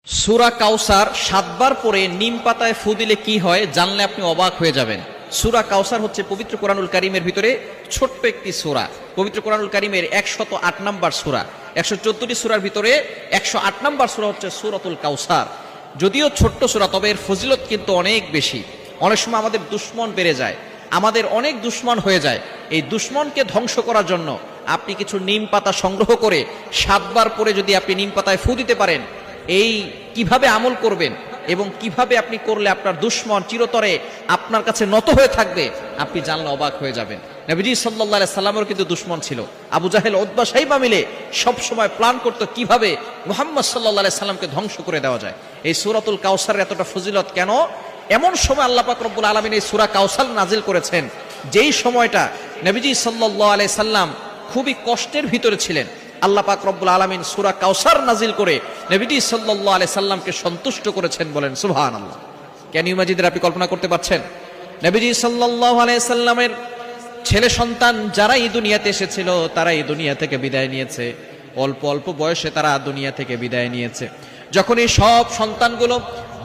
সূরা কাউসার ৭ বার পরে নিম পাতায় ফু দিলে কি হয় জানলে আপনি অবাক হয়ে যাবেন। সূরা কাউসার হচ্ছে পবিত্র কোরআনুল কারীমের ভিতরে ছোট্ট একটি সূরা। পবিত্র কোরআনুল কারীমের ১০৮ নম্বর সূরা, ১১৪টি সূরার ভিতরে ১০৮ নম্বর সূরা হচ্ছে সূরাতুল কাউসার। যদিও ছোট্ট সূরা, তবে এর ফজিলত কিন্তু অনেক বেশি। অনেক সময় আমাদের দুশমন বেড়ে যায়, আমাদের অনেক দুশমন হয়ে যায়। এই দুশমনকে ধ্বংস করার জন্য আপনি কিছু নিম পাতা সংগ্রহ করে ৭ বার পরে যদি আপনি নিম পাতায় ফু দিতে পারেন, এই কিভাবে আমল করবেন এবং কিভাবে আপনি করলে আপনার দুশমন চিরতরে আপনার কাছে নত হয়ে থাকবে, আপনি জানলে অবাক হয়ে যাবেন। নবীজি সাল্লাল্লাহু আলাইহি সাল্লামের কিন্তু দুশমন ছিল। আবু জাহেল, উতবা, শাইবা মিলে সব সময় প্ল্যান করতো কিভাবে মুহাম্মদ সাল্লাল্লাহু আলাইহি সাল্লামকে ধ্বংস করে দেওয়া যায়। এই সূরাতুল কাউসারের এতটা ফজিলত কেন? এমন সময় আল্লাহ পাক রব্বুল আলামিন এই সূরা কাউসার নাজিল করেছেন, যেই সময়টা নবীজি সাল্লাল্লাহু আলাইহি সাল্লাম খুবই কষ্টের ভিতরে ছিলেন। আল্লাহ পাক রব্বুল আলামিন সূরা কাউসার নাজিল করে নবীজি সাল্লাল্লাহু আলাইহি সাল্লামকে সন্তুষ্ট করেছেন। বলেন সুবহানাল্লাহ। Can you imagine? আপনি কল্পনা করতে পারছেন? নবীজি সাল্লাল্লাহু আলাইহি সাল্লামের ছেলে সন্তান যারা এই দুনিয়াতে এসেছিল, তারা এই দুনিয়া থেকে বিদায় নিয়েছে। অল্প অল্প বয়সে তারা দুনিয়া থেকে বিদায় নিয়েছে। যখন এই সব সন্তানগুলো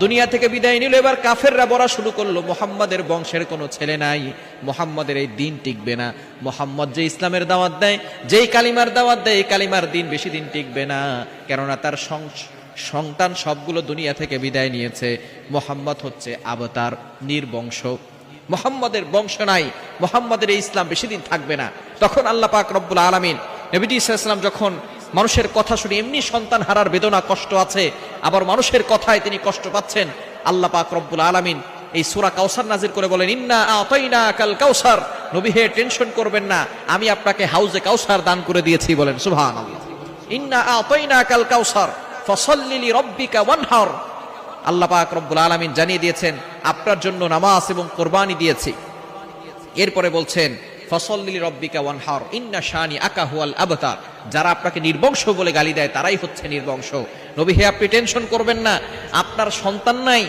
দুনিয়া থেকে বিদায় নিল, এবার কাফেররা বলা শুরু করলো, মুহাম্মাদের বংশের কোনো ছেলে নাই, মুহাম্মাদের এই দিন টিকবে না। মুহাম্মদ যে ইসলামের দাওয়াত দেয়, যেই কালিমার দাওয়াত দেয়, এই কালিমার দিন বেশি দিন টিকবে না, কেননা তার সন্তান সবগুলো দুনিয়া থেকে বিদায় নিয়েছে। মুহাম্মদ হচ্ছে আবতার, নির্বংশ, মুহাম্মাদের বংশ নাই, মুহাম্মাদের এই ইসলাম বেশি দিন থাকবে না। তখন আল্লাহ পাক রব্বুল আলামিন নবীজি সাল্লাল্লাহু আলাইহি ওয়াসাল্লাম যখন মানুষের কথা শুনে, এমনি সন্তান হারার বেদনা কষ্ট আছে, আবার মানুষের কথায় তিনি কষ্ট পাচ্ছেন, আল্লাহ পাক রব্বুল আলামিন এই সূরা কাউসার নাজিল করে বলেন, ইন্না আতাইনাকাল কাউসার, নবী হে টেনশন করবেন না, আমি আপনাকে হাউজে কাউসার দান করে দিয়েছি। বলেন সুবহানাল্লাহ। ইন্না আতাইনাকাল কাউসার ফাসাল্লি লিরাব্বিকা ওয়ানহার। আল্লাহ পাক রব্বুল আলামিন জানিয়ে দিয়েছেন, আপনার জন্য নামাজ এবং কুরবানি দিয়েছি। এরপরে বলছেন, ফাসাল্লি লিরাব্বিকা ওয়ানহার ইন্না শানিআকা হুয়াল আবতার। যারা আপনাকে নির্বংশ বলে গালি দেয়, তারাই হচ্ছে নির্বংশ। নবী হে আপনি টেনশন করবেন না, আপনার সন্তান নাই,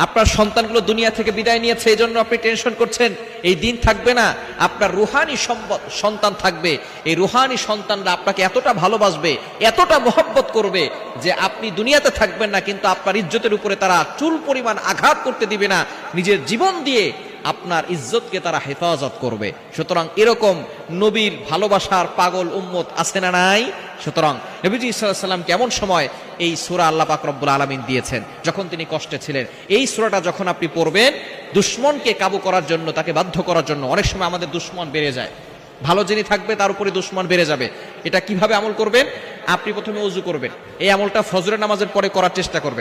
আপনার সন্তানগুলো দুনিয়া থেকে বিদায় নিয়েছে, এই জন্য আপনি টেনশন করছেন এই দিন থাকবে না। আপনার রুহানি সন্তান থাকবে। এই রুহানি সন্তানরা আপনাকে এতটা ভালোবাসবে, এতটা মহব্বত করবে যে আপনি দুনিয়াতে থাকবেন না, কিন্তু আপনার ইজ্জতের উপরে তারা চুল পরিমাণ আঘাত করতে দিবে না। নিজের জীবন দিয়ে আপনার ইজ্জতকে তারা হেফাজত করবে। সুতরাং এরকম নবীর ভালোবাসার পাগল উম্মত আছে না নাই? সুতরাং নবীজি সাল্লাল্লাহু আলাইহি ওয়াসাল্লাম কেমন সময় এই সূরা আল্লাহ পাক রব্বুল আলামিন দিয়েছেন, যখন তিনি কষ্টে ছিলেন। এই সূরাটা যখন আপনি পড়বেন, দুশমনকে কাবু করার জন্য, তাকে বাধ্য করার জন্য। অনেক সময় আমাদের দুশমন বেড়ে যায়, ভালো যিনি থাকবে তার উপরে দুশমন বেড়ে যাবে। এটা কিভাবে আমল করবেন? আপনি প্রথমে ওযু করবেন, এই আমলটা ফজরের নামাজের পরে করার চেষ্টা করবেন।